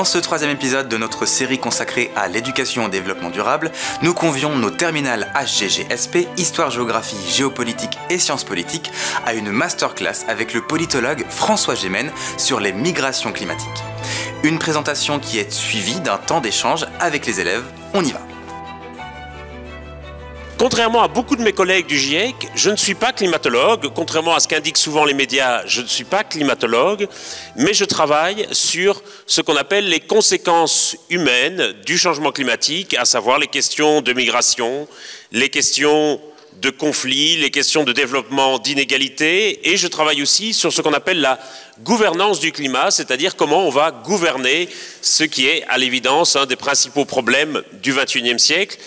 ce troisième épisode de notre série consacrée à l'éducation au développement durable, nous convions nos terminales HGGSP, Histoire, Géographie, Géopolitique et Sciences politiques, à une masterclass avec le politologue François Gémen sur les migrations climatiques. Une présentation qui est suivie d'un temps d'échange avec les élèves. On y va. Contrairement à beaucoup de mes collègues du GIEC, je ne suis pas climatologue. Contrairement à ce qu'indiquent souvent les médias, je ne suis pas climatologue, mais je travaille sur ce qu'on appelle les conséquences humaines du changement climatique, à savoir les questions de migration, les questions de conflits, les questions de développement d'inégalités, et je travaille aussi sur ce qu'on appelle la gouvernance du climat, c'est-à-dire comment on va gouverner ce qui est, à l'évidence, un des principaux problèmes du XXIe siècle,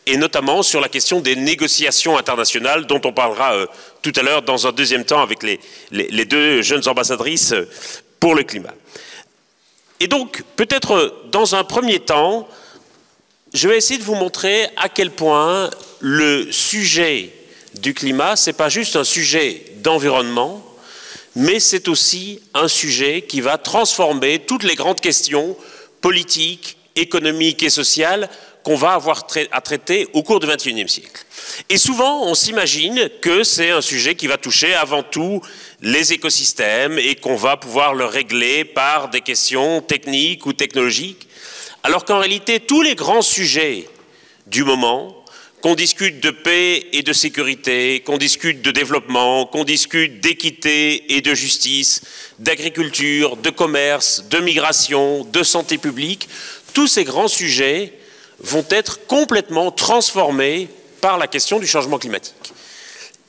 et notamment sur la question des négociations internationales dont on parlera tout à l'heure dans un deuxième temps avec les deux jeunes ambassadrices pour le climat. Et donc, peut-être dans un premier temps, je vais essayer de vous montrer à quel point le sujet du climat, ce n'est pas juste un sujet d'environnement, mais c'est aussi un sujet qui va transformer toutes les grandes questions politiques, économiques et sociales qu'on va avoir à traiter au cours du XXIe siècle. Et souvent, on s'imagine que c'est un sujet qui va toucher avant tout les écosystèmes et qu'on va pouvoir le régler par des questions techniques ou technologiques, alors qu'en réalité, tous les grands sujets du moment, qu'on discute de paix et de sécurité, qu'on discute de développement, qu'on discute d'équité et de justice, d'agriculture, de commerce, de migration, de santé publique, tous ces grands sujets vont être complètement transformés par la question du changement climatique.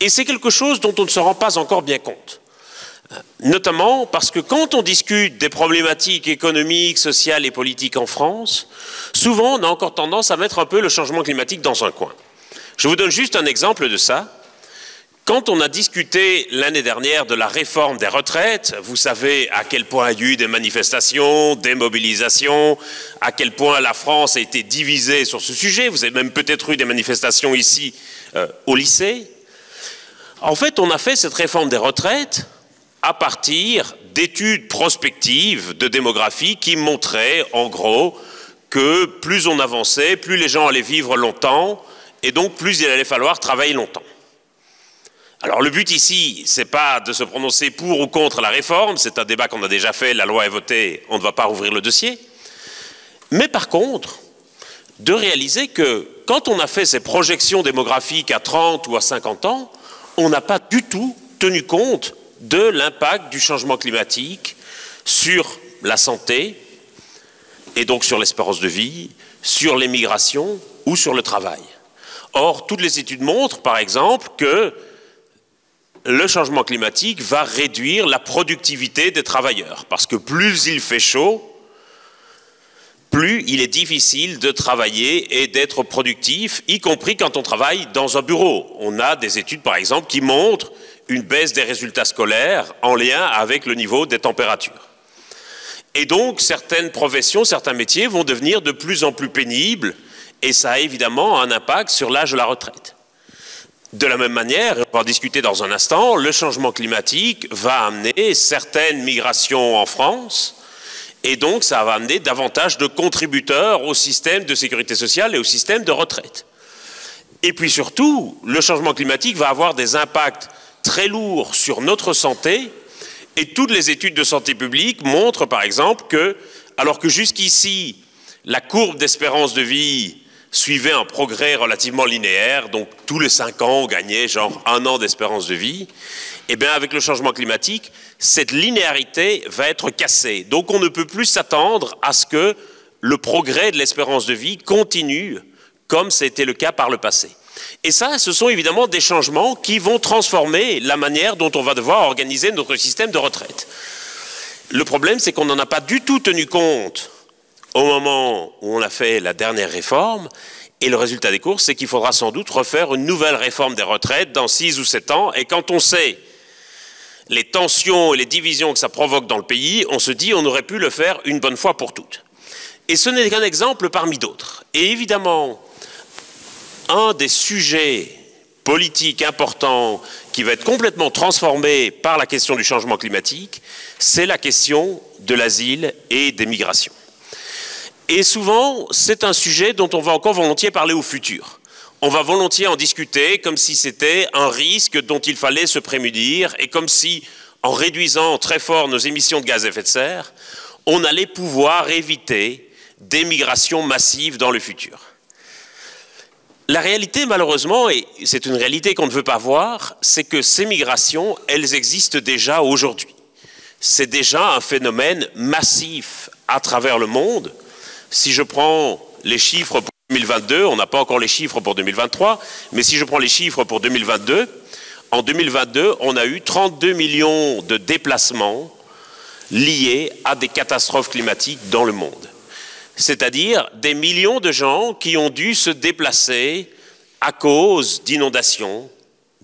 Et c'est quelque chose dont on ne se rend pas encore bien compte. Notamment parce que quand on discute des problématiques économiques, sociales et politiques en France, souvent on a encore tendance à mettre un peu le changement climatique dans un coin. Je vous donne juste un exemple de ça. Quand on a discuté l'année dernière de la réforme des retraites, vous savez à quel point il y a eu des manifestations, des mobilisations, à quel point la France a été divisée sur ce sujet. Vous avez même peut-être eu des manifestations ici au lycée. En fait, on a fait cette réforme des retraites à partir d'études prospectives de démographie qui montraient en gros que plus on avançait, plus les gens allaient vivre longtemps et donc plus il allait falloir travailler longtemps. Alors le but ici, c'est pas de se prononcer pour ou contre la réforme, c'est un débat qu'on a déjà fait, la loi est votée, on ne va pas rouvrir le dossier. Mais par contre, de réaliser que quand on a fait ces projections démographiques à 30 ou à 50 ans, on n'a pas du tout tenu compte de l'impact du changement climatique sur la santé, et donc sur l'espérance de vie, sur les migrations ou sur le travail. Or, toutes les études montrent, par exemple, que le changement climatique va réduire la productivité des travailleurs, parce que plus il fait chaud, plus il est difficile de travailler et d'être productif, y compris quand on travaille dans un bureau. On a des études, par exemple, qui montrent une baisse des résultats scolaires en lien avec le niveau des températures. Et donc, certaines professions, certains métiers vont devenir de plus en plus pénibles, et ça a évidemment un impact sur l'âge de la retraite. De la même manière, on va en discuter dans un instant, le changement climatique va amener certaines migrations en France et donc ça va amener davantage de contributeurs au système de sécurité sociale et au système de retraite. Et puis surtout, le changement climatique va avoir des impacts très lourds sur notre santé et toutes les études de santé publique montrent par exemple que, alors que jusqu'ici, la courbe d'espérance de vie suivait un progrès relativement linéaire, donc tous les 5 ans, on gagnait genre 1 an d'espérance de vie. Et bien avec le changement climatique, cette linéarité va être cassée. Donc on ne peut plus s'attendre à ce que le progrès de l'espérance de vie continue comme c'était le cas par le passé. Et ça, ce sont évidemment des changements qui vont transformer la manière dont on va devoir organiser notre système de retraite. Le problème, c'est qu'on n'en a pas du tout tenu compte au moment où on a fait la dernière réforme, et le résultat des courses, c'est qu'il faudra sans doute refaire une nouvelle réforme des retraites dans 6 ou 7 ans, et quand on sait les tensions et les divisions que ça provoque dans le pays, on se dit on aurait pu le faire une bonne fois pour toutes. Et ce n'est qu'un exemple parmi d'autres. Et évidemment, un des sujets politiques importants qui va être complètement transformé par la question du changement climatique, c'est la question de l'asile et des migrations. Et souvent, c'est un sujet dont on va encore volontiers parler au futur. On va volontiers en discuter comme si c'était un risque dont il fallait se prémunir et comme si, en réduisant très fort nos émissions de gaz à effet de serre, on allait pouvoir éviter des migrations massives dans le futur. La réalité, malheureusement, et c'est une réalité qu'on ne veut pas voir, c'est que ces migrations, elles existent déjà aujourd'hui. C'est déjà un phénomène massif à travers le monde. Si je prends les chiffres pour 2022, on n'a pas encore les chiffres pour 2023, mais si je prends les chiffres pour 2022, en 2022, on a eu 32 millions de déplacements liés à des catastrophes climatiques dans le monde. C'est-à-dire des millions de gens qui ont dû se déplacer à cause d'inondations,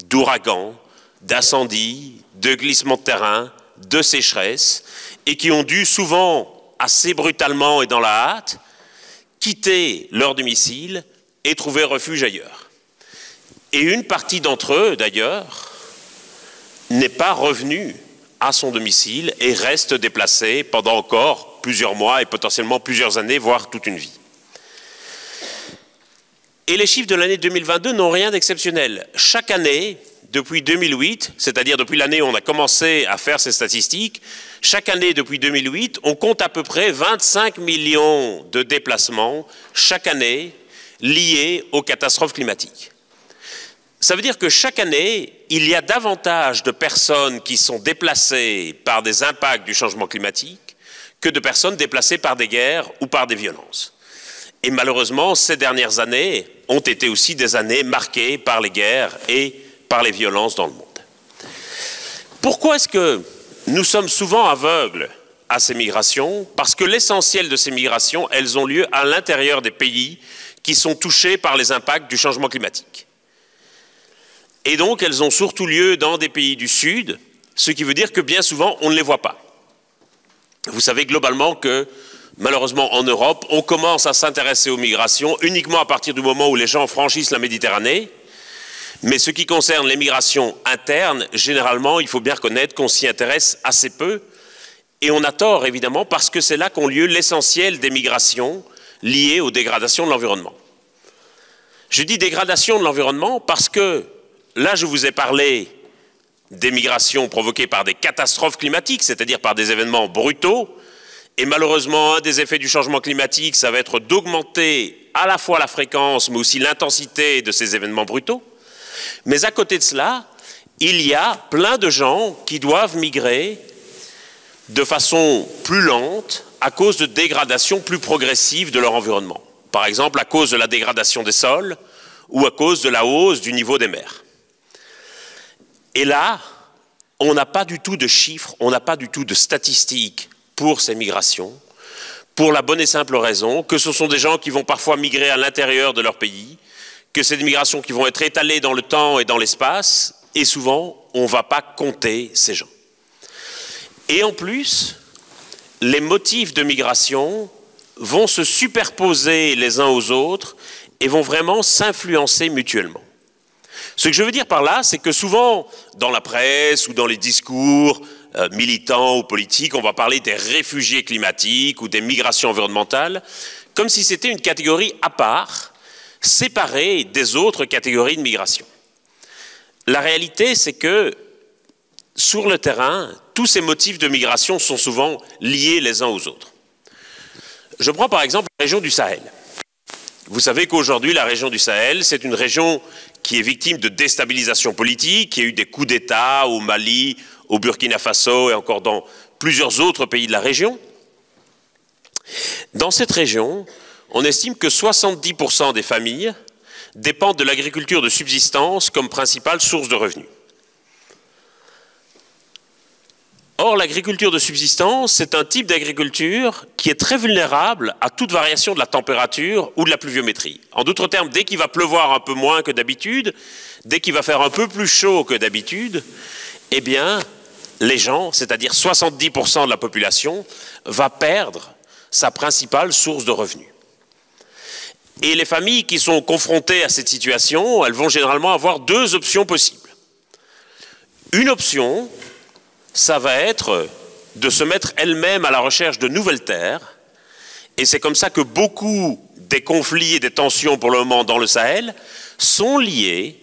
d'ouragans, d'incendies, de glissements de terrain, de sécheresse, et qui ont dû souvent, assez brutalement et dans la hâte, quitter leur domicile et trouver refuge ailleurs. Et une partie d'entre eux, d'ailleurs, n'est pas revenue à son domicile et reste déplacée pendant encore plusieurs mois et potentiellement plusieurs années, voire toute une vie. Et les chiffres de l'année 2022 n'ont rien d'exceptionnel. Chaque année, depuis 2008, c'est-à-dire depuis l'année où on a commencé à faire ces statistiques, chaque année depuis 2008, on compte à peu près 25 millions de déplacements chaque année liés aux catastrophes climatiques. Ça veut dire que chaque année, il y a davantage de personnes qui sont déplacées par des impacts du changement climatique que de personnes déplacées par des guerres ou par des violences. Et malheureusement, ces dernières années ont été aussi des années marquées par les guerres et par les violences dans le monde. Pourquoi est-ce que nous sommes souvent aveugles à ces migrations? Parce que l'essentiel de ces migrations, elles ont lieu à l'intérieur des pays qui sont touchés par les impacts du changement climatique. Et donc, elles ont surtout lieu dans des pays du Sud, ce qui veut dire que bien souvent, on ne les voit pas. Vous savez globalement que, malheureusement en Europe, on commence à s'intéresser aux migrations uniquement à partir du moment où les gens franchissent la Méditerranée. Mais ce qui concerne les migrations internes, généralement, il faut bien reconnaître qu'on s'y intéresse assez peu. Et on a tort, évidemment, parce que c'est là qu'ont lieu l'essentiel des migrations liées aux dégradations de l'environnement. Je dis dégradation de l'environnement parce que là, je vous ai parlé des migrations provoquées par des catastrophes climatiques, c'est-à-dire par des événements brutaux. Et malheureusement, un des effets du changement climatique, ça va être d'augmenter à la fois la fréquence, mais aussi l'intensité de ces événements brutaux. Mais à côté de cela, il y a plein de gens qui doivent migrer de façon plus lente à cause de dégradations plus progressives de leur environnement. Par exemple, à cause de la dégradation des sols ou à cause de la hausse du niveau des mers. Et là, on n'a pas du tout de chiffres, on n'a pas du tout de statistiques pour ces migrations, pour la bonne et simple raison que ce sont des gens qui vont parfois migrer à l'intérieur de leur pays, que c'est des migrations qui vont être étalées dans le temps et dans l'espace, et souvent, on ne va pas compter ces gens. Et en plus, les motifs de migration vont se superposer les uns aux autres et vont vraiment s'influencer mutuellement. Ce que je veux dire par là, c'est que souvent, dans la presse ou dans les discours militants ou politiques, on va parler des réfugiés climatiques ou des migrations environnementales, comme si c'était une catégorie à part, séparée des autres catégories de migration. La réalité, c'est que, sur le terrain, tous ces motifs de migration sont souvent liés les uns aux autres. Je prends par exemple la région du Sahel. Vous savez qu'aujourd'hui, la région du Sahel, c'est une région qui est victime de déstabilisation politique, qui a eu des coups d'État au Mali, au Burkina Faso et encore dans plusieurs autres pays de la région. Dans cette région, on estime que 70% des familles dépendent de l'agriculture de subsistance comme principale source de revenus. Or, l'agriculture de subsistance, c'est un type d'agriculture qui est très vulnérable à toute variation de la température ou de la pluviométrie. En d'autres termes, dès qu'il va pleuvoir un peu moins que d'habitude, dès qu'il va faire un peu plus chaud que d'habitude, eh bien, les gens, c'est-à-dire 70% de la population, va perdre sa principale source de revenus. Et les familles qui sont confrontées à cette situation, elles vont généralement avoir deux options possibles. Une option, ça va être de se mettre elles-mêmes à la recherche de nouvelles terres Et c'est comme ça que beaucoup des conflits et des tensions pour le moment dans le Sahel sont liés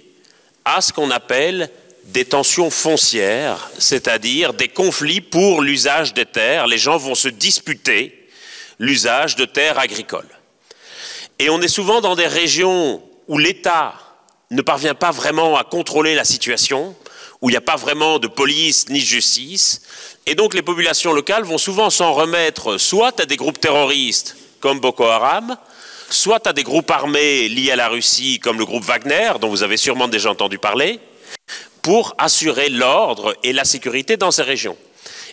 à ce qu'on appelle des tensions foncières, c'est-à-dire des conflits pour l'usage des terres. Les gens vont se disputer l'usage de terres agricoles. Et on est souvent dans des régions où l'État ne parvient pas vraiment à contrôler la situation, où il n'y a pas vraiment de police ni de justice. Et donc les populations locales vont souvent s'en remettre soit à des groupes terroristes comme Boko Haram, soit à des groupes armés liés à la Russie comme le groupe Wagner, dont vous avez sûrement déjà entendu parler, pour assurer l'ordre et la sécurité dans ces régions.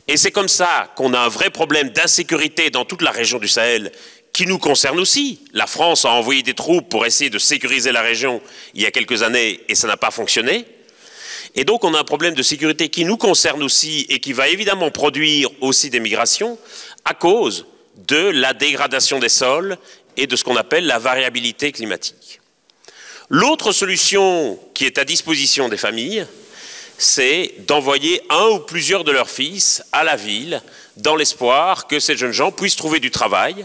Et c'est comme ça qu'on a un vrai problème d'insécurité dans toute la région du Sahel, qui nous concerne aussi. La France a envoyé des troupes pour essayer de sécuriser la région il y a quelques années et ça n'a pas fonctionné. Et donc on a un problème de sécurité qui nous concerne aussi et qui va évidemment produire aussi des migrations à cause de la dégradation des sols et de ce qu'on appelle la variabilité climatique. L'autre solution qui est à disposition des familles, c'est d'envoyer un ou plusieurs de leurs fils à la ville dans l'espoir que ces jeunes gens puissent trouver du travail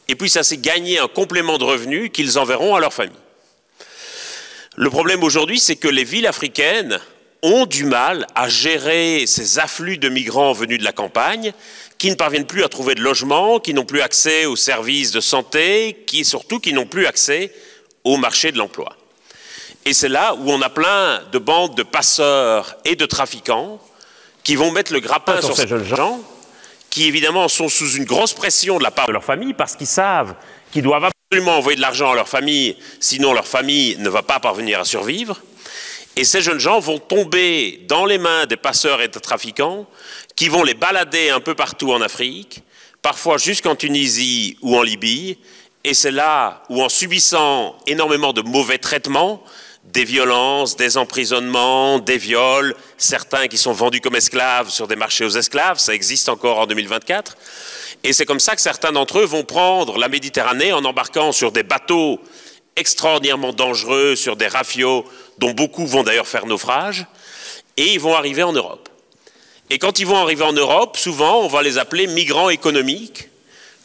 et puissent ainsi gagner un complément de revenus qu'ils enverront à leur famille. Le problème aujourd'hui, c'est que les villes africaines ont du mal à gérer ces afflux de migrants venus de la campagne, qui ne parviennent plus à trouver de logement, qui n'ont plus accès aux services de santé, surtout qui n'ont plus accès au marché de l'emploi. Et c'est là où on a plein de bandes de passeurs et de trafiquants qui vont mettre le grappin sur ces jeunes gens, qui évidemment sont sous une grosse pression de la part de leur famille, parce qu'ils savent qu'ils doivent absolument envoyer de l'argent à leur famille, sinon leur famille ne va pas parvenir à survivre. Et ces jeunes gens vont tomber dans les mains des passeurs et des trafiquants qui vont les balader un peu partout en Afrique, parfois jusqu'en Tunisie ou en Libye. Et c'est là où, en subissant énormément de mauvais traitements, des violences, des emprisonnements, des viols, certains qui sont vendus comme esclaves sur des marchés aux esclaves, ça existe encore en 2024. Et c'est comme ça que certains d'entre eux vont prendre la Méditerranée en embarquant sur des bateaux extraordinairement dangereux, sur des rafiaux dont beaucoup vont d'ailleurs faire naufrage, et ils vont arriver en Europe. Et quand ils vont arriver en Europe, souvent on va les appeler migrants économiques,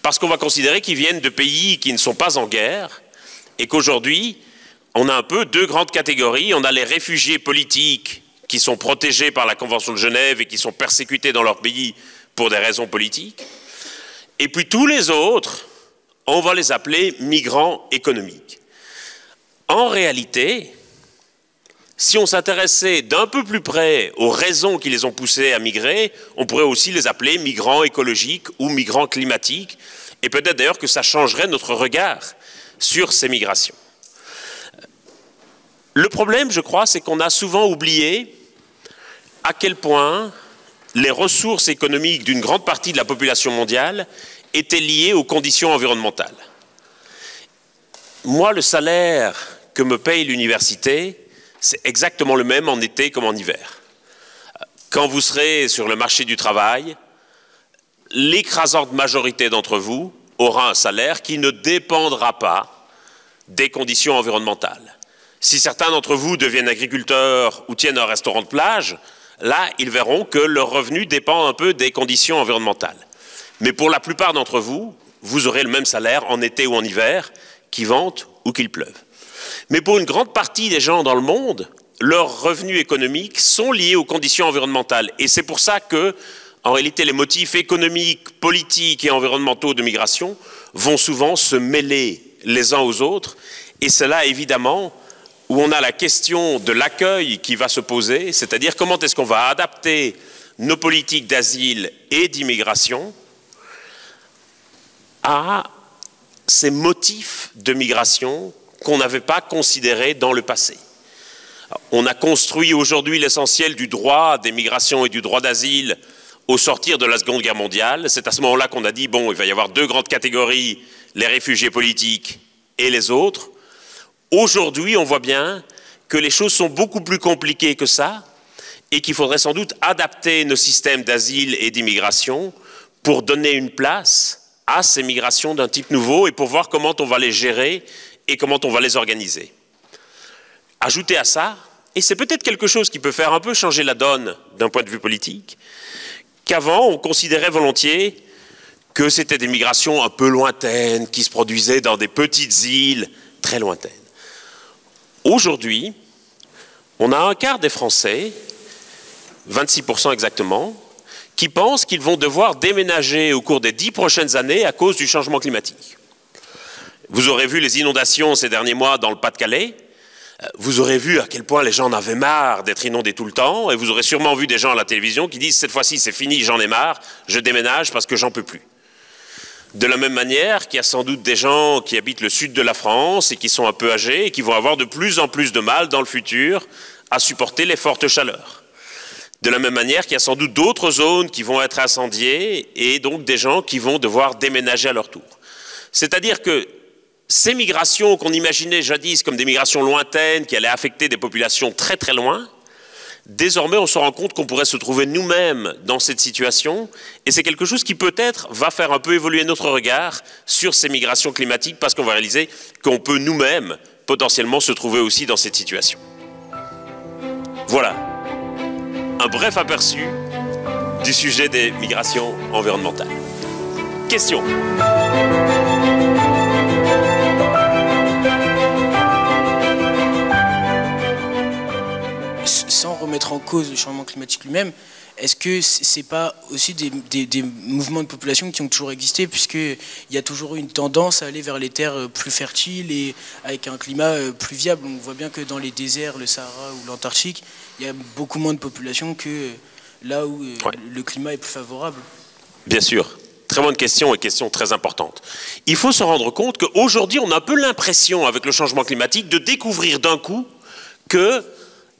parce qu'on va considérer qu'ils viennent de pays qui ne sont pas en guerre, et qu'aujourd'hui, on a un peu deux grandes catégories. On a les réfugiés politiques qui sont protégés par la Convention de Genève et qui sont persécutés dans leur pays pour des raisons politiques. Et puis tous les autres, on va les appeler migrants économiques. En réalité, si on s'intéressait d'un peu plus près aux raisons qui les ont poussés à migrer, on pourrait aussi les appeler migrants écologiques ou migrants climatiques, et peut-être d'ailleurs que ça changerait notre regard sur ces migrations. Le problème, je crois, c'est qu'on a souvent oublié à quel point les ressources économiques d'une grande partie de la population mondiale étaient liées aux conditions environnementales. Moi, le salaire que me paye l'université, c'est exactement le même en été comme en hiver. Quand vous serez sur le marché du travail, l'écrasante majorité d'entre vous aura un salaire qui ne dépendra pas des conditions environnementales. Si certains d'entre vous deviennent agriculteurs ou tiennent un restaurant de plage, là, ils verront que leur revenu dépend un peu des conditions environnementales. Mais pour la plupart d'entre vous, vous aurez le même salaire en été ou en hiver, qu'il vente ou qu'il pleuve. Mais pour une grande partie des gens dans le monde, leurs revenus économiques sont liés aux conditions environnementales. Et c'est pour ça que, en réalité, les motifs économiques, politiques et environnementaux de migration vont souvent se mêler les uns aux autres. Et c'est là, évidemment, où on a la question de l'accueil qui va se poser, c'est-à-dire comment est-ce qu'on va adapter nos politiques d'asile et d'immigration à ces motifs de migration qu'on n'avait pas considérés dans le passé. On a construit aujourd'hui l'essentiel du droit des migrations et du droit d'asile au sortir de la Seconde Guerre mondiale. C'est à ce moment-là qu'on a dit, bon, il va y avoir deux grandes catégories, les réfugiés politiques et les autres. Aujourd'hui, on voit bien que les choses sont beaucoup plus compliquées que ça et qu'il faudrait sans doute adapter nos systèmes d'asile et d'immigration pour donner une place à ces migrations d'un type nouveau et pour voir comment on va les gérer et comment on va les organiser. Ajoutez à ça, et c'est peut-être quelque chose qui peut faire un peu changer la donne d'un point de vue politique, qu'avant on considérait volontiers que c'était des migrations un peu lointaines, qui se produisaient dans des petites îles très lointaines. Aujourd'hui, on a un quart des Français, 26% exactement, qui pensent qu'ils vont devoir déménager au cours des 10 prochaines années à cause du changement climatique. Vous aurez vu les inondations ces derniers mois dans le Pas-de-Calais. Vous aurez vu à quel point les gens en avaient marre d'être inondés tout le temps. Et vous aurez sûrement vu des gens à la télévision qui disent « cette fois-ci c'est fini, j'en ai marre, je déménage parce que j'en peux plus ». De la même manière qu'il y a sans doute des gens qui habitent le sud de la France et qui sont un peu âgés et qui vont avoir de plus en plus de mal dans le futur à supporter les fortes chaleurs. De la même manière qu'il y a sans doute d'autres zones qui vont être incendiées et donc des gens qui vont devoir déménager à leur tour. C'est-à-dire que ces migrations qu'on imaginait jadis comme des migrations lointaines qui allaient affecter des populations très très loin, désormais on se rend compte qu'on pourrait se trouver nous-mêmes dans cette situation et c'est quelque chose qui peut-être va faire un peu évoluer notre regard sur ces migrations climatiques parce qu'on va réaliser qu'on peut nous-mêmes potentiellement se trouver aussi dans cette situation. Voilà. Un bref aperçu du sujet des migrations environnementales. Question. Sans remettre en cause le changement climatique lui-même, est-ce que c'est pas aussi des mouvements de population qui ont toujours existé, puisqu'il y a toujours eu une tendance à aller vers les terres plus fertiles et avec un climat plus viable. On voit bien que dans les déserts, le Sahara ou l'Antarctique, il y a beaucoup moins de population que là où le climat est plus favorable. Bien sûr. Très bonne question et question très importante. Il faut se rendre compte qu'aujourd'hui, on a un peu l'impression, avec le changement climatique, de découvrir d'un coup que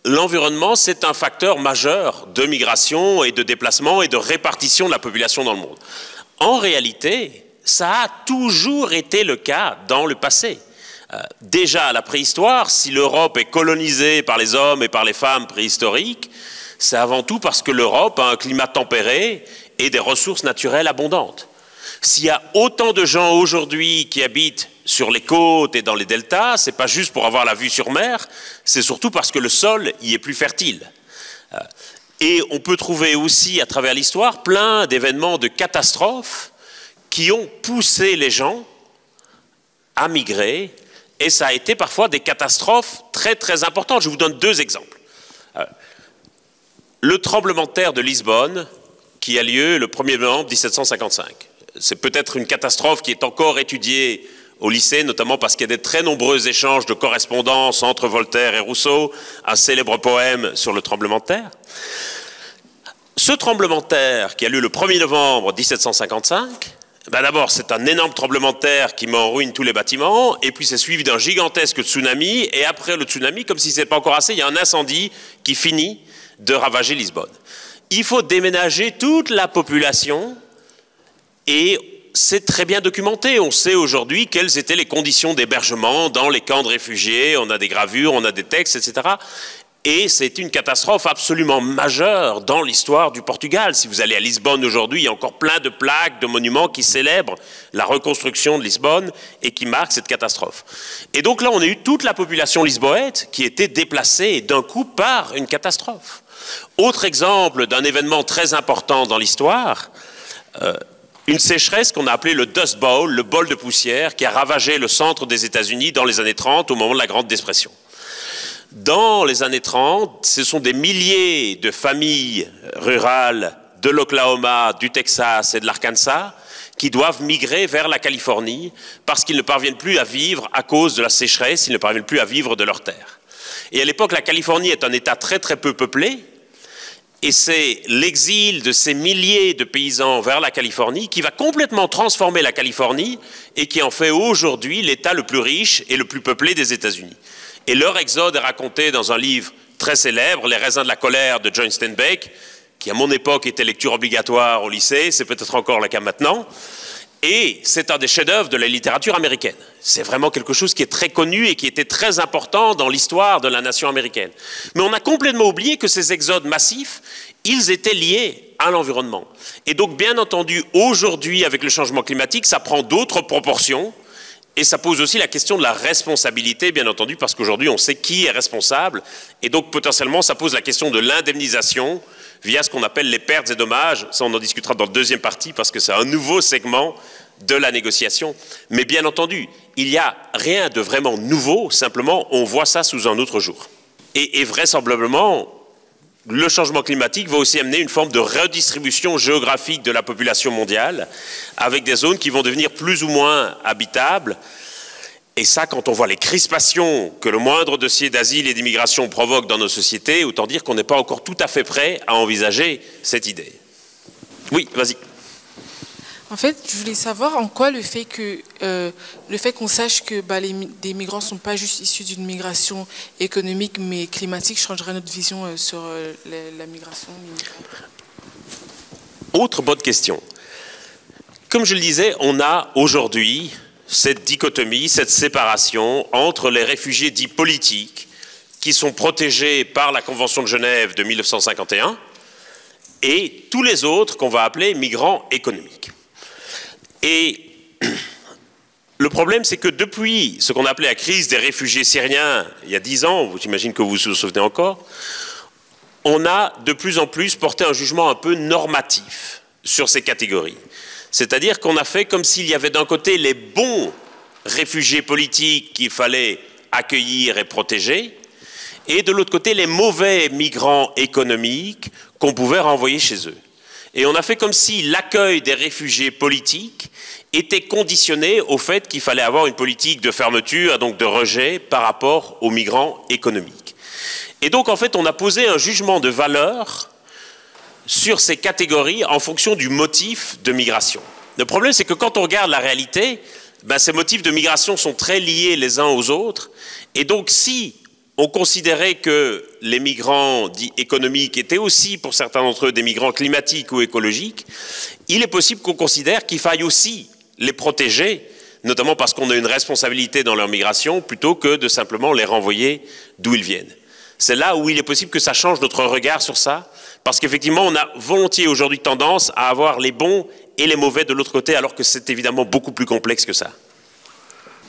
l'environnement, c'est un facteur majeur de migration et de déplacement et de répartition de la population dans le monde. En réalité, ça a toujours été le cas dans le passé. Déjà à la préhistoire, si l'Europe est colonisée par les hommes et par les femmes préhistoriques, c'est avant tout parce que l'Europe a un climat tempéré et des ressources naturelles abondantes. S'il y a autant de gens aujourd'hui qui habitent sur les côtes et dans les deltas, ce n'est pas juste pour avoir la vue sur mer, c'est surtout parce que le sol y est plus fertile. Et on peut trouver aussi à travers l'histoire plein d'événements de catastrophes qui ont poussé les gens à migrer, et ça a été parfois des catastrophes très très importantes. Je vous donne deux exemples. Le tremblement de terre de Lisbonne, qui a lieu le 1er novembre 1755. C'est peut-être une catastrophe qui est encore étudiée au lycée, notamment parce qu'il y a des très nombreux échanges de correspondances entre Voltaire et Rousseau, un célèbre poème sur le tremblement de terre. Ce tremblement de terre, qui a lieu le 1er novembre 1755, d'abord c'est un énorme tremblement de terre qui met en ruine tous les bâtiments, et puis c'est suivi d'un gigantesque tsunami, et après le tsunami, comme si ce n'était pas encore assez, il y a un incendie qui finit de ravager Lisbonne. Il faut déménager toute la population, et c'est très bien documenté. On sait aujourd'hui quelles étaient les conditions d'hébergement dans les camps de réfugiés. On a des gravures, on a des textes, etc. Et c'est une catastrophe absolument majeure dans l'histoire du Portugal. Si vous allez à Lisbonne aujourd'hui, il y a encore plein de plaques, de monuments qui célèbrent la reconstruction de Lisbonne et qui marquent cette catastrophe. Et donc là, on a eu toute la population lisboète qui était déplacée d'un coup par une catastrophe. Autre exemple d'un événement très important dans l'histoire, une sécheresse qu'on a appelée le Dust Bowl, le bol de poussière, qui a ravagé le centre des États-Unis dans les années 30, au moment de la Grande Dépression. Dans les années 30, ce sont des milliers de familles rurales de l'Oklahoma, du Texas et de l'Arkansas qui doivent migrer vers la Californie parce qu'ils ne parviennent plus à vivre à cause de la sécheresse, ils ne parviennent plus à vivre de leurs terres. Et à l'époque, la Californie est un État très très peu peuplé, et c'est l'exil de ces milliers de paysans vers la Californie qui va complètement transformer la Californie et qui en fait aujourd'hui l'État le plus riche et le plus peuplé des États-Unis. Et leur exode est raconté dans un livre très célèbre, Les raisins de la colère de John Steinbeck, qui à mon époque était lecture obligatoire au lycée, c'est peut-être encore le cas maintenant. Et c'est un des chefs-d'œuvre de la littérature américaine. C'est vraiment quelque chose qui est très connu et qui était très important dans l'histoire de la nation américaine. Mais on a complètement oublié que ces exodes massifs, ils étaient liés à l'environnement. Et donc, bien entendu, aujourd'hui, avec le changement climatique, ça prend d'autres proportions. Et ça pose aussi la question de la responsabilité, bien entendu, parce qu'aujourd'hui, on sait qui est responsable. Et donc, potentiellement, ça pose la question de l'indemnisation via ce qu'on appelle les pertes et dommages. Ça, on en discutera dans le deuxième partie, parce que c'est un nouveau segment de la négociation. Mais bien entendu, il n'y a rien de vraiment nouveau, simplement, on voit ça sous un autre jour. Et vraisemblablement, le changement climatique va aussi amener une forme de redistribution géographique de la population mondiale, avec des zones qui vont devenir plus ou moins habitables. Et ça, quand on voit les crispations que le moindre dossier d'asile et d'immigration provoque dans nos sociétés, autant dire qu'on n'est pas encore tout à fait prêt à envisager cette idée. Oui, vas-y. En fait, je voulais savoir en quoi le fait qu'on sache que des migrants ne sont pas juste issus d'une migration économique mais climatique changerait notre vision sur la migration. Autre bonne question. Comme je le disais, on a aujourd'hui cette dichotomie, cette séparation entre les réfugiés dits politiques qui sont protégés par la Convention de Genève de 1951 et tous les autres qu'on va appeler migrants économiques. Et le problème, c'est que depuis ce qu'on appelait la crise des réfugiés syriens, il y a 10 ans, j'imagine que vous vous souvenez encore, on a de plus en plus porté un jugement un peu normatif sur ces catégories. C'est-à-dire qu'on a fait comme s'il y avait d'un côté les bons réfugiés politiques qu'il fallait accueillir et protéger, et de l'autre côté les mauvais migrants économiques qu'on pouvait renvoyer chez eux. Et on a fait comme si l'accueil des réfugiés politiques était conditionné au fait qu'il fallait avoir une politique de fermeture, donc de rejet, par rapport aux migrants économiques. Et donc, en fait, on a posé un jugement de valeur sur ces catégories en fonction du motif de migration. Le problème, c'est que quand on regarde la réalité, ces motifs de migration sont très liés les uns aux autres. Et donc, si on considérait que les migrants dits économiques étaient aussi, pour certains d'entre eux, des migrants climatiques ou écologiques, il est possible qu'on considère qu'il faille aussi les protéger, notamment parce qu'on a une responsabilité dans leur migration, plutôt que de simplement les renvoyer d'où ils viennent. C'est là où il est possible que ça change notre regard sur ça, parce qu'effectivement, on a volontiers aujourd'hui tendance à avoir les bons et les mauvais de l'autre côté, alors que c'est évidemment beaucoup plus complexe que ça.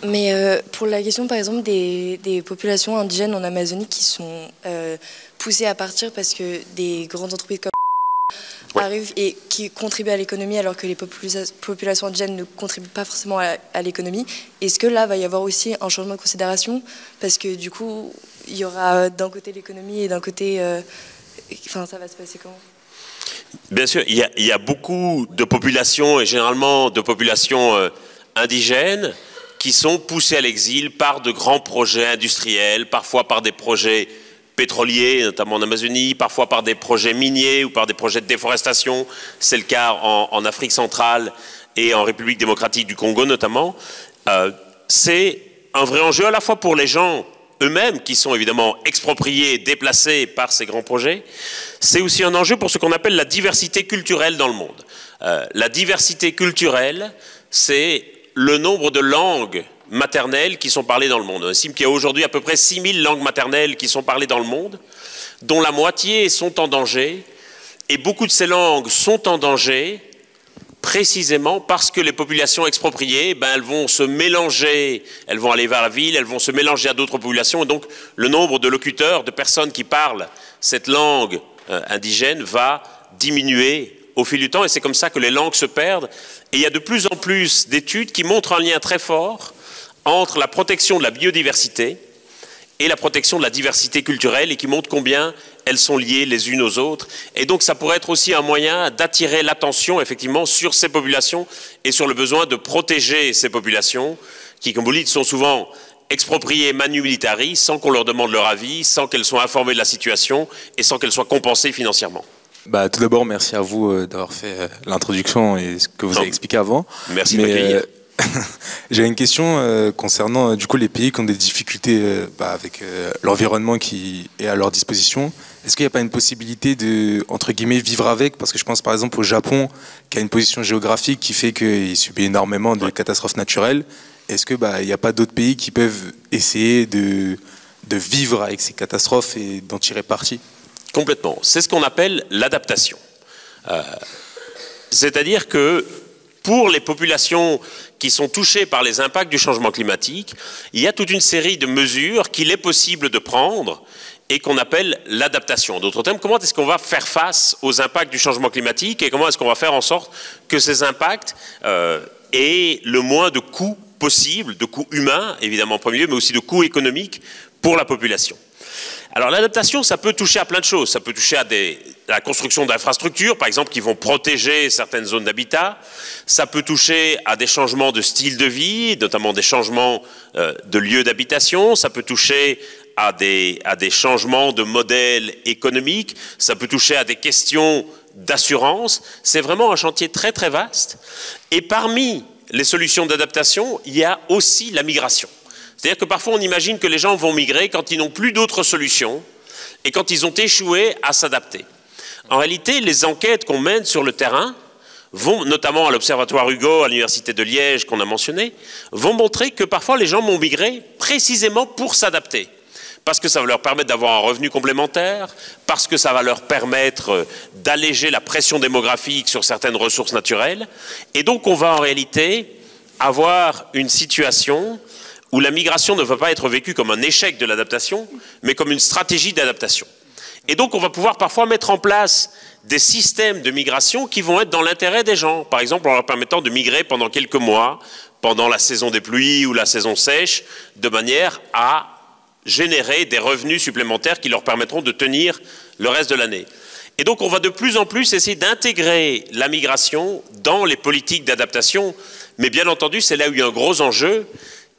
Mais pour la question, par exemple, des populations indigènes en Amazonie qui sont poussées à partir parce que des grandes entreprises comme arrivent et qui contribuent à l'économie alors que les populations indigènes ne contribuent pas forcément à l'économie, est-ce que là, va y avoir aussi un changement de considération? Parce que du coup, il y aura d'un côté l'économie et d'un côté... ça va se passer comment? Bien sûr, il y a beaucoup de populations, et généralement de populations indigènes, qui sont poussés à l'exil par de grands projets industriels, parfois par des projets pétroliers, notamment en Amazonie, parfois par des projets miniers ou par des projets de déforestation. C'est le cas en Afrique centrale et en République démocratique du Congo notamment. C'est un vrai enjeu à la fois pour les gens eux-mêmes, qui sont évidemment expropriés, déplacés par ces grands projets. C'est aussi un enjeu pour ce qu'on appelle la diversité culturelle dans le monde. La diversité culturelle, c'est le nombre de langues maternelles qui sont parlées dans le monde. On estime qu'il y a aujourd'hui à peu près 6000 langues maternelles qui sont parlées dans le monde, dont la moitié sont en danger, et beaucoup de ces langues sont en danger précisément parce que les populations expropriées, elles vont se mélanger, elles vont aller vers la ville, elles vont se mélanger à d'autres populations, et donc le nombre de locuteurs, de personnes qui parlent cette langue indigène va diminuer au fil du temps, et c'est comme ça que les langues se perdent. Et il y a de plus en plus d'études qui montrent un lien très fort entre la protection de la biodiversité et la protection de la diversité culturelle, et qui montrent combien elles sont liées les unes aux autres. Et donc ça pourrait être aussi un moyen d'attirer l'attention effectivement sur ces populations et sur le besoin de protéger ces populations qui, comme vous le dites, sont souvent expropriées manu militari, sans qu'on leur demande leur avis, sans qu'elles soient informées de la situation et sans qu'elles soient compensées financièrement. Tout d'abord, merci à vous d'avoir fait l'introduction et ce que vous avez expliqué avant. Merci de m'accueillir. J'ai une question concernant du coup les pays qui ont des difficultés avec l'environnement qui est à leur disposition. Est-ce qu'il n'y a pas une possibilité de, entre guillemets, vivre avec? Parce que je pense par exemple au Japon, qui a une position géographique qui fait qu'il subit énormément de catastrophes naturelles. Est-ce qu'il n'y a pas d'autres pays qui peuvent essayer de vivre avec ces catastrophes et d'en tirer parti? Complètement. C'est ce qu'on appelle l'adaptation. C'est-à-dire que pour les populations qui sont touchées par les impacts du changement climatique, il y a toute une série de mesures qu'il est possible de prendre et qu'on appelle l'adaptation. D'autres termes, comment est-ce qu'on va faire face aux impacts du changement climatique et comment est-ce qu'on va faire en sorte que ces impacts aient le moins de coûts possible, de coûts humains, évidemment en premier lieu, mais aussi de coûts économiques pour la population. Alors l'adaptation, ça peut toucher à plein de choses. Ça peut toucher à la construction d'infrastructures, par exemple, qui vont protéger certaines zones d'habitat. Ça peut toucher à des changements de style de vie, notamment des changements de lieux d'habitation. Ça peut toucher à des changements de modèle économique. Ça peut toucher à des questions d'assurance. C'est vraiment un chantier très très vaste. Et parmi les solutions d'adaptation, il y a aussi la migration. C'est-à-dire que parfois on imagine que les gens vont migrer quand ils n'ont plus d'autres solutions et quand ils ont échoué à s'adapter. En réalité, les enquêtes qu'on mène sur le terrain, vont, notamment à l'Observatoire Hugo, à l'Université de Liège qu'on a mentionné, vont montrer que parfois les gens vont migrer précisément pour s'adapter. Parce que ça va leur permettre d'avoir un revenu complémentaire, parce que ça va leur permettre d'alléger la pression démographique sur certaines ressources naturelles. Et donc on va en réalité avoir une situation où la migration ne va pas être vécue comme un échec de l'adaptation, mais comme une stratégie d'adaptation. Et donc on va pouvoir parfois mettre en place des systèmes de migration qui vont être dans l'intérêt des gens. Par exemple, en leur permettant de migrer pendant quelques mois, pendant la saison des pluies ou la saison sèche, de manière à générer des revenus supplémentaires qui leur permettront de tenir le reste de l'année. Et donc on va de plus en plus essayer d'intégrer la migration dans les politiques d'adaptation, mais bien entendu c'est là où il y a un gros enjeu,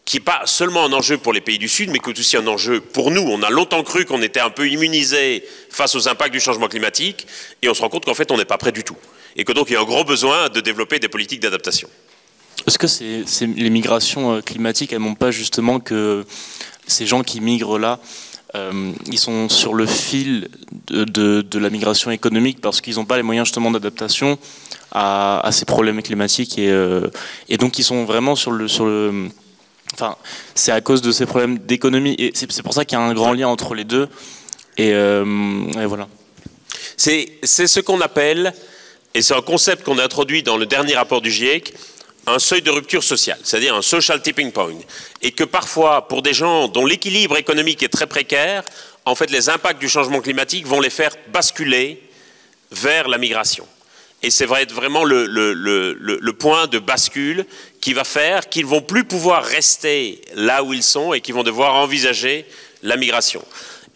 qui n'est pas seulement un enjeu pour les pays du Sud, mais qui est aussi un enjeu pour nous. On a longtemps cru qu'on était un peu immunisés face aux impacts du changement climatique, et on se rend compte qu'en fait on n'est pas prêt du tout. Et que donc il y a un gros besoin de développer des politiques d'adaptation. Est-ce que les migrations climatiques, elles ne montrent pas justement que ces gens qui migrent là, ils sont sur le fil de la migration économique parce qu'ils n'ont pas les moyens justement d'adaptation à ces problèmes climatiques et donc ils sont vraiment sur le enfin, c'est à cause de ces problèmes d'économie et c'est pour ça qu'il y a un grand lien entre les deux et voilà. C'est ce qu'on appelle, et c'est un concept qu'on a introduit dans le dernier rapport du GIEC, un seuil de rupture sociale, c'est-à-dire un social tipping point. Et que parfois, pour des gens dont l'équilibre économique est très précaire, en fait, les impacts du changement climatique vont les faire basculer vers la migration. Et c'est va être vraiment le point de bascule qui va faire qu'ils ne vont plus pouvoir rester là où ils sont et qu'ils vont devoir envisager la migration.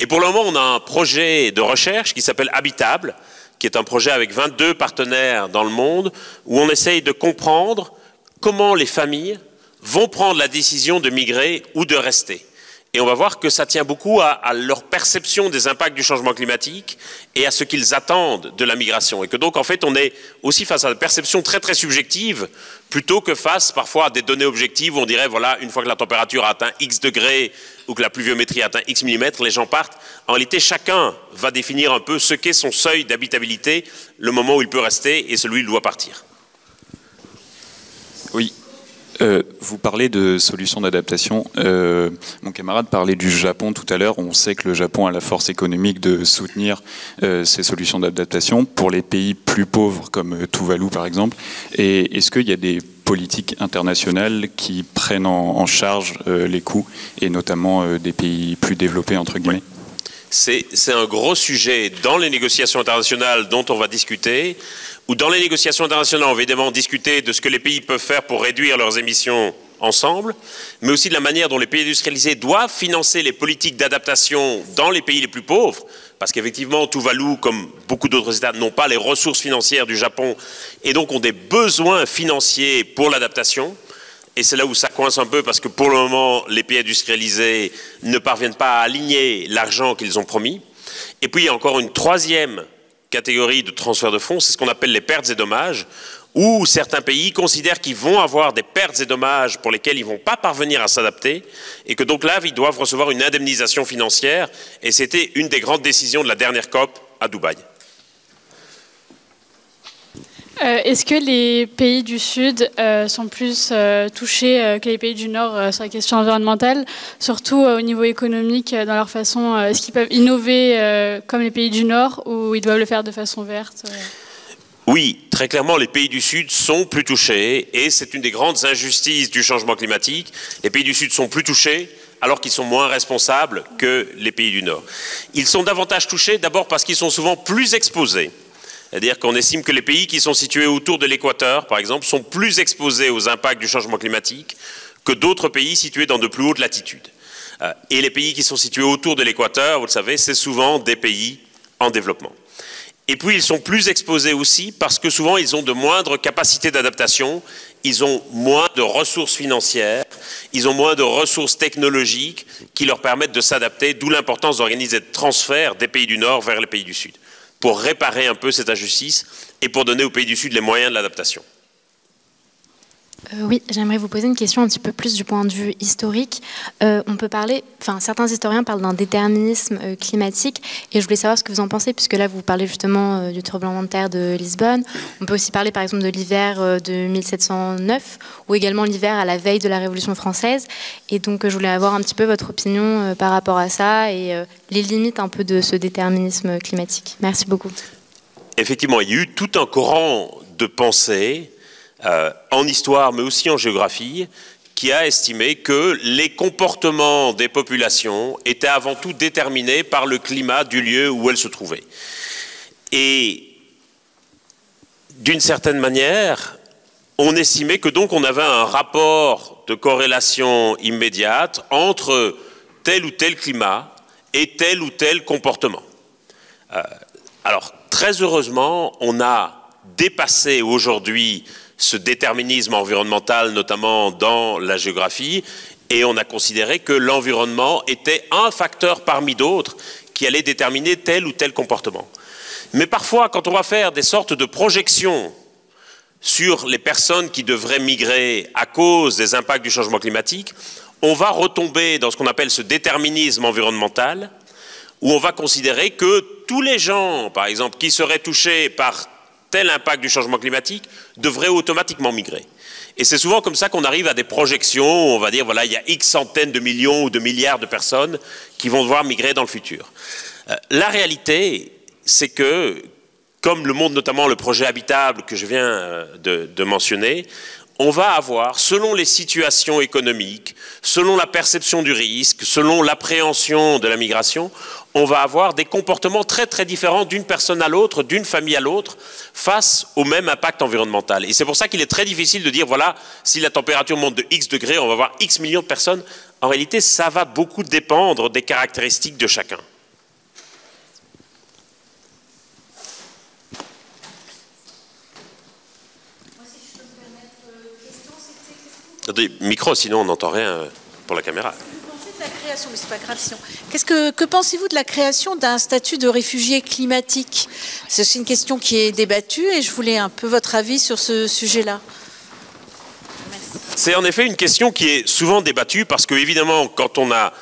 Et pour le moment, on a un projet de recherche qui s'appelle Habitable, qui est un projet avec 22 partenaires dans le monde, où on essaye de comprendre comment les familles vont prendre la décision de migrer ou de rester. Et on va voir que ça tient beaucoup à leur perception des impacts du changement climatique et à ce qu'ils attendent de la migration. Et que donc, en fait, on est aussi face à des perceptions très, très subjectives, plutôt que face, parfois, à des données objectives où on dirait, voilà, une fois que la température a atteint X degrés ou que la pluviométrie a atteint X millimètres, les gens partent. En réalité, chacun va définir un peu ce qu'est son seuil d'habitabilité, le moment où il peut rester et celui où il doit partir. Oui. Vous parlez de solutions d'adaptation. Mon camarade parlait du Japon tout à l'heure. On sait que le Japon a la force économique de soutenir ces solutions d'adaptation pour les pays plus pauvres comme Tuvalu par exemple. Et est-ce qu'il y a des politiques internationales qui prennent en charge les coûts et notamment des pays plus développés entre guillemets? C'est un gros sujet dans les négociations internationales dont on va discuter, ou dans les négociations internationales on va évidemment discuter de ce que les pays peuvent faire pour réduire leurs émissions ensemble, mais aussi de la manière dont les pays industrialisés doivent financer les politiques d'adaptation dans les pays les plus pauvres, parce qu'effectivement Tuvalu, comme beaucoup d'autres États, n'ont pas les ressources financières du Japon, et donc ont des besoins financiers pour l'adaptation. Et c'est là où ça coince un peu parce que pour le moment, les pays industrialisés ne parviennent pas à aligner l'argent qu'ils ont promis. Et puis il y a encore une troisième catégorie de transfert de fonds, c'est ce qu'on appelle les pertes et dommages, où certains pays considèrent qu'ils vont avoir des pertes et dommages pour lesquels ils ne vont pas parvenir à s'adapter, et que donc là, ils doivent recevoir une indemnisation financière, et c'était une des grandes décisions de la dernière COP à Dubaï. Est-ce que les pays du Sud sont plus touchés que les pays du Nord sur la question environnementale, surtout au niveau économique, dans leur façon, est-ce qu'ils peuvent innover comme les pays du Nord ou ils doivent le faire de façon verte? Oui, très clairement, les pays du Sud sont plus touchés et c'est une des grandes injustices du changement climatique. Les pays du Sud sont plus touchés alors qu'ils sont moins responsables que les pays du Nord. Ils sont davantage touchés d'abord parce qu'ils sont souvent plus exposés. C'est-à-dire qu'on estime que les pays qui sont situés autour de l'équateur, par exemple, sont plus exposés aux impacts du changement climatique que d'autres pays situés dans de plus hautes latitudes. Et les pays qui sont situés autour de l'équateur, vous le savez, c'est souvent des pays en développement. Et puis, ils sont plus exposés aussi parce que souvent, ils ont de moindres capacités d'adaptation, ils ont moins de ressources financières, ils ont moins de ressources technologiques qui leur permettent de s'adapter, d'où l'importance d'organiser des transferts des pays du Nord vers les pays du Sud, pour réparer un peu cette injustice et pour donner aux pays du Sud les moyens de l'adaptation. Oui, j'aimerais vous poser une question un petit peu plus du point de vue historique. On peut parler, enfin certains historiens parlent d'un déterminisme climatique et je voulais savoir ce que vous en pensez puisque là vous parlez justement du tremblement de terre de Lisbonne. On peut aussi parler par exemple de l'hiver de 1709 ou également l'hiver à la veille de la Révolution française. Et donc je voulais avoir un petit peu votre opinion par rapport à ça et les limites un peu de ce déterminisme climatique. Merci beaucoup. Effectivement, il y a eu tout un courant de pensée en histoire, mais aussi en géographie, qui a estimé que les comportements des populations étaient avant tout déterminés par le climat du lieu où elles se trouvaient. Et d'une certaine manière, on estimait que donc on avait un rapport de corrélation immédiate entre tel ou tel climat et tel ou tel comportement. Alors, très heureusement, on a dépassé aujourd'hui ce déterminisme environnemental, notamment dans la géographie, et on a considéré que l'environnement était un facteur parmi d'autres qui allait déterminer tel ou tel comportement. Mais parfois, quand on va faire des sortes de projections sur les personnes qui devraient migrer à cause des impacts du changement climatique, on va retomber dans ce qu'on appelle ce déterminisme environnemental, où on va considérer que tous les gens, par exemple, qui seraient touchés par tel impact du changement climatique devrait automatiquement migrer. Et c'est souvent comme ça qu'on arrive à des projections, on va dire, voilà, il y a X centaines de millions ou de milliards de personnes qui vont devoir migrer dans le futur. La réalité, c'est que, comme le montre notamment le projet habitable que je viens de mentionner, on va avoir, selon les situations économiques, selon la perception du risque, selon l'appréhension de la migration, on va avoir des comportements très très différents d'une personne à l'autre, d'une famille à l'autre, face au même impact environnemental. Et c'est pour ça qu'il est très difficile de dire, voilà, si la température monte de X degrés, on va avoir X millions de personnes. En réalité, ça va beaucoup dépendre des caractéristiques de chacun. Micro, sinon on n'entend rien pour la caméra. De la création, mais c'est pas grave sinon. Que pensez-vous de la création d'un statut de réfugié climatique? C'est une question qui est débattue et je voulais un peu votre avis sur ce sujet-là. C'est en effet une question qui est souvent débattue parce que, évidemment, quand on a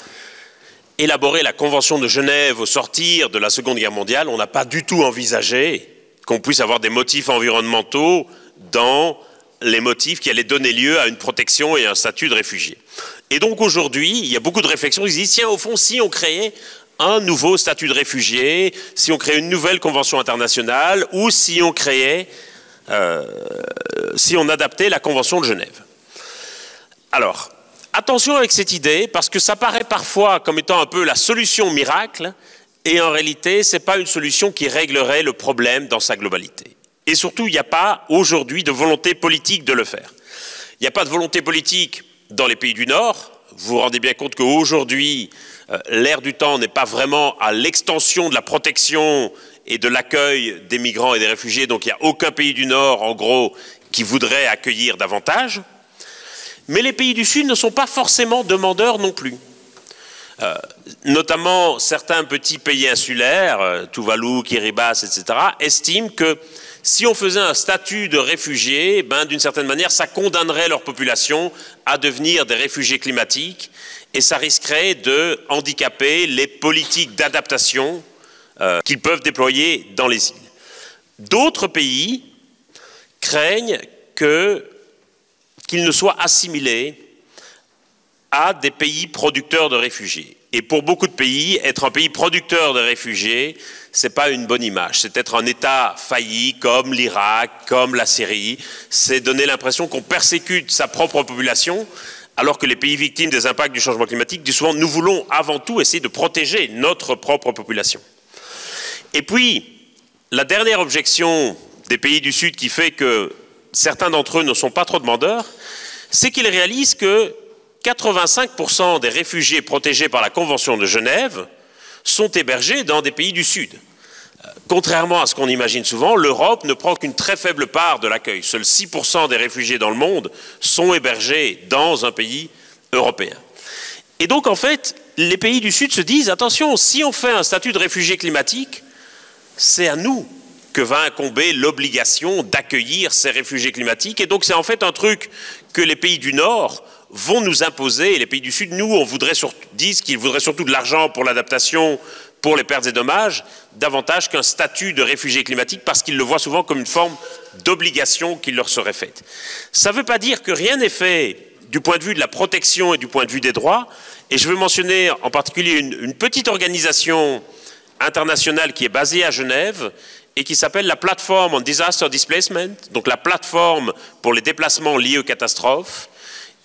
élaboré la Convention de Genève au sortir de la Seconde Guerre mondiale, on n'a pas du tout envisagé qu'on puisse avoir des motifs environnementaux dans les motifs qui allaient donner lieu à une protection et un statut de réfugié. Et donc aujourd'hui, il y a beaucoup de réflexions qui se disent, tiens, au fond, si on créait un nouveau statut de réfugié, si on créait une nouvelle convention internationale, ou si on créait, si on adaptait la Convention de Genève. Alors, attention avec cette idée, parce que ça paraît parfois comme étant un peu la solution miracle, et en réalité, ce n'est pas une solution qui réglerait le problème dans sa globalité. Et surtout, il n'y a pas aujourd'hui de volonté politique de le faire. Il n'y a pas de volonté politique dans les pays du Nord. Vous vous rendez bien compte qu'aujourd'hui, l'ère du temps n'est pas vraiment à l'extension de la protection et de l'accueil des migrants et des réfugiés. Donc il n'y a aucun pays du Nord, en gros, qui voudrait accueillir davantage. Mais les pays du Sud ne sont pas forcément demandeurs non plus. Notamment certains petits pays insulaires, Tuvalu, Kiribati, etc., estiment que si on faisait un statut de réfugié, ben, d'une certaine manière, ça condamnerait leur population à devenir des réfugiés climatiques et ça risquerait de handicaper les politiques d'adaptation qu'ils peuvent déployer dans les îles. D'autres pays craignent qu'ils ne soient assimilés à des pays producteurs de réfugiés. Et pour beaucoup de pays, être un pays producteur de réfugiés, c'est pas une bonne image. C'est être un État failli comme l'Irak, comme la Syrie. C'est donner l'impression qu'on persécute sa propre population, alors que les pays victimes des impacts du changement climatique disent souvent nous voulons avant tout essayer de protéger notre propre population. Et puis, la dernière objection des pays du Sud qui fait que certains d'entre eux ne sont pas trop demandeurs, c'est qu'ils réalisent que 85% des réfugiés protégés par la Convention de Genève sont hébergés dans des pays du Sud. Contrairement à ce qu'on imagine souvent, l'Europe ne prend qu'une très faible part de l'accueil. Seuls 6% des réfugiés dans le monde sont hébergés dans un pays européen. Et donc, en fait, les pays du Sud se disent, attention, si on fait un statut de réfugié climatique, c'est à nous que va incomber l'obligation d'accueillir ces réfugiés climatiques. Et donc, c'est en fait un truc que les pays du Nord vont nous imposer. Et les pays du Sud, nous, disent qu'ils voudraient surtout de l'argent pour l'adaptation, pour les pertes et dommages, davantage qu'un statut de réfugié climatique, parce qu'ils le voient souvent comme une forme d'obligation qui leur serait faite. Ça ne veut pas dire que rien n'est fait du point de vue de la protection et du point de vue des droits. Et je veux mentionner en particulier une petite organisation internationale qui est basée à Genève et qui s'appelle la Platform on Disaster Displacement, donc la plateforme pour les déplacements liés aux catastrophes,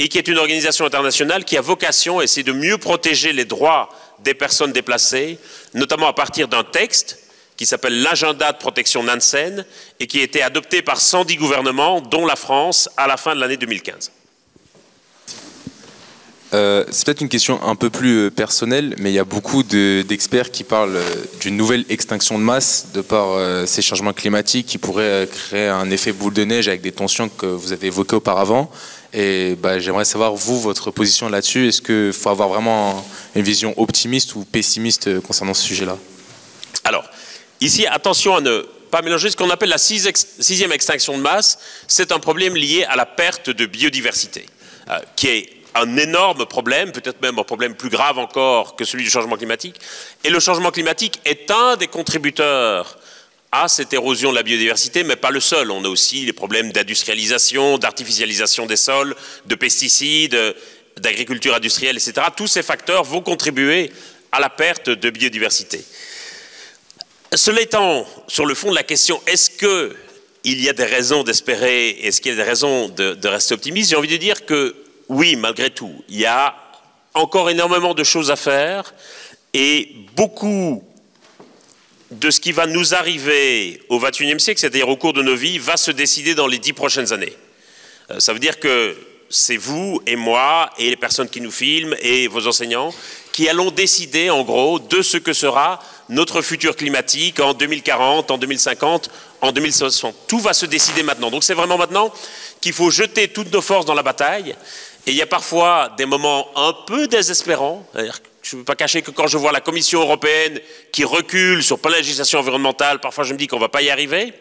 et qui est une organisation internationale qui a vocation à essayer de mieux protéger les droits des personnes déplacées, notamment à partir d'un texte qui s'appelle l'agenda de protection Nansen et qui a été adopté par 110 gouvernements, dont la France, à la fin de l'année 2015. C'est peut-être une question un peu plus personnelle, mais il y a beaucoup d'experts qui parlent d'une nouvelle extinction de masse de par ces changements climatiques qui pourraient créer un effet boule de neige avec des tensions que vous avez évoquées auparavant. Et j'aimerais savoir, vous, votre position là-dessus. Est-ce qu'il faut avoir vraiment une vision optimiste ou pessimiste concernant ce sujet-là? Alors, ici, attention à ne pas mélanger ce qu'on appelle la sixième extinction de masse. C'est un problème lié à la perte de biodiversité, qui est un énorme problème, peut-être même un problème plus grave encore que celui du changement climatique. Et le changement climatique est un des contributeurs à cette érosion de la biodiversité, mais pas le seul. On a aussi les problèmes d'industrialisation, d'artificialisation des sols, de pesticides, d'agriculture industrielle, etc. Tous ces facteurs vont contribuer à la perte de biodiversité. Cela étant, sur le fond de la question, est-ce qu'il y a des raisons d'espérer, est-ce qu'il y a des raisons de rester optimiste? J'ai envie de dire que oui, malgré tout, il y a encore énormément de choses à faire et beaucoup de ce qui va nous arriver au XXIe siècle, c'est-à-dire au cours de nos vies, va se décider dans les 10 prochaines années. Ça veut dire que c'est vous et moi et les personnes qui nous filment et vos enseignants qui allons décider en gros de ce que sera notre futur climatique en 2040, en 2050, en 2060. Tout va se décider maintenant. Donc c'est vraiment maintenant qu'il faut jeter toutes nos forces dans la bataille. Et il y a parfois des moments un peu désespérants. Je ne veux pas cacher que quand je vois la Commission européenne qui recule sur plein de législation environnementale, parfois je me dis qu'on ne va pas y arriver.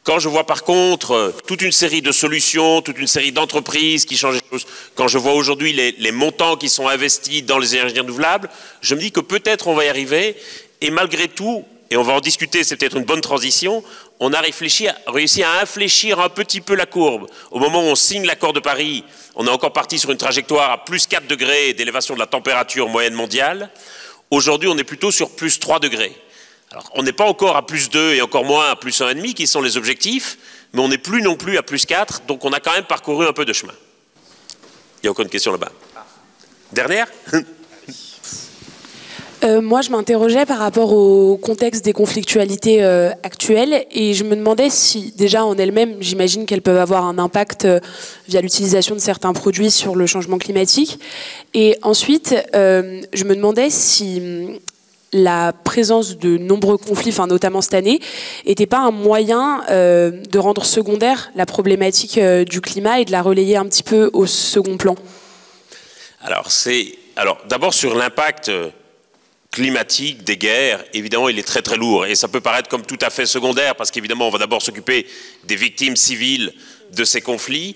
Quand je vois par contre toute une série de solutions, toute une série d'entreprises qui changent les choses, quand je vois aujourd'hui les montants qui sont investis dans les énergies renouvelables, je me dis que peut-être on va y arriver. Et malgré tout, et on va en discuter, c'est peut-être une bonne transition, on a réussi à infléchir un petit peu la courbe. Au moment où on signe l'accord de Paris, on est encore parti sur une trajectoire à plus 4 degrés d'élévation de la température moyenne mondiale. Aujourd'hui, on est plutôt sur plus 3 degrés. Alors, on n'est pas encore à plus 2 et encore moins à plus 1,5 qui sont les objectifs, mais on n'est plus non plus à plus 4, donc on a quand même parcouru un peu de chemin. Il y a encore une question là-bas. Dernière ? Moi, je m'interrogeais par rapport au contexte des conflictualités actuelles et je me demandais si, déjà en elles-mêmes, j'imagine qu'elles peuvent avoir un impact via l'utilisation de certains produits sur le changement climatique. Et ensuite, je me demandais si la présence de nombreux conflits, enfin, notamment cette année, n'était pas un moyen de rendre secondaire la problématique du climat et de la relayer un petit peu au second plan. Alors, d'abord sur l'impact climatique des guerres, évidemment, il est très très lourd. Et ça peut paraître comme tout à fait secondaire, parce qu'évidemment, on va d'abord s'occuper des victimes civiles de ces conflits.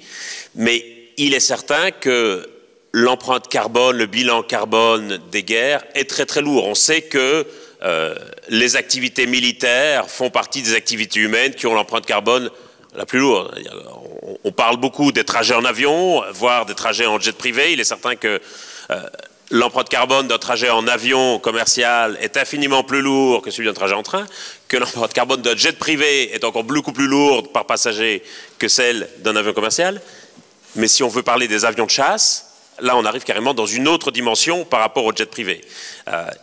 Mais il est certain que l'empreinte carbone, le bilan carbone des guerres est très très lourd. On sait que les activités militaires font partie des activités humaines qui ont l'empreinte carbone la plus lourde. On parle beaucoup des trajets en avion, voire des trajets en jet privé. Il est certain que l'empreinte carbone d'un trajet en avion commercial est infiniment plus lourd que celui d'un trajet en train, que l'empreinte carbone d'un jet privé est encore beaucoup plus lourde par passager que celle d'un avion commercial. Mais si on veut parler des avions de chasse, là on arrive carrément dans une autre dimension par rapport au jet privé.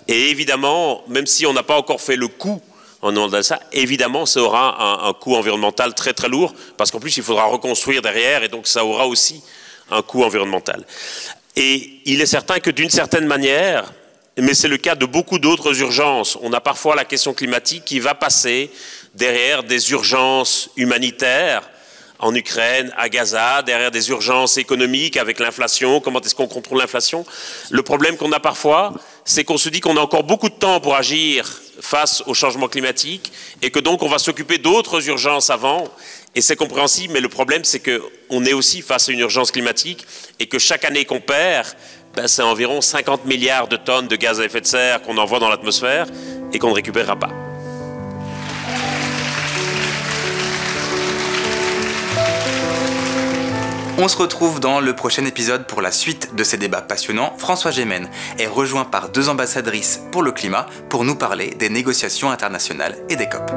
Et évidemment, même si on n'a pas encore fait le coût en demandant ça, évidemment ça aura un coût environnemental très très lourd, parce qu'en plus il faudra reconstruire derrière, et donc ça aura aussi un coût environnemental. Et il est certain que d'une certaine manière, mais c'est le cas de beaucoup d'autres urgences, on a parfois la question climatique qui va passer derrière des urgences humanitaires, en Ukraine, à Gaza, derrière des urgences économiques avec l'inflation, comment est-ce qu'on contrôle l'inflation. Le problème qu'on a parfois, c'est qu'on se dit qu'on a encore beaucoup de temps pour agir face au changement climatique, et que donc on va s'occuper d'autres urgences avant. Et c'est compréhensible, mais le problème, c'est qu'on est aussi face à une urgence climatique, et que chaque année qu'on perd, ben, c'est environ 50 milliards de tonnes de gaz à effet de serre qu'on envoie dans l'atmosphère et qu'on ne récupérera pas. On se retrouve dans le prochain épisode pour la suite de ces débats passionnants. François Gémen est rejoint par 2 ambassadrices pour le climat pour nous parler des négociations internationales et des COP.